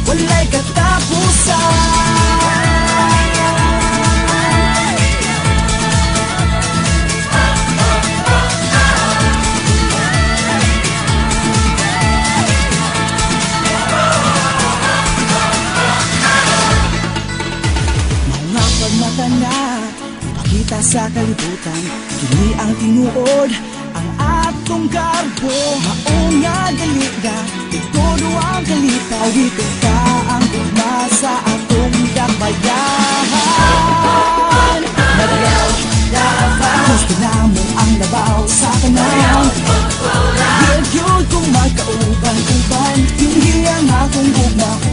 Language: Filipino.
walay katapusan. Mga pagmata na ipakita sa kalibutan, kini ang tinuod, ang atong garbo. Maong nga dali na, ito ang kalitaw, ito ka ang ugma sa ato.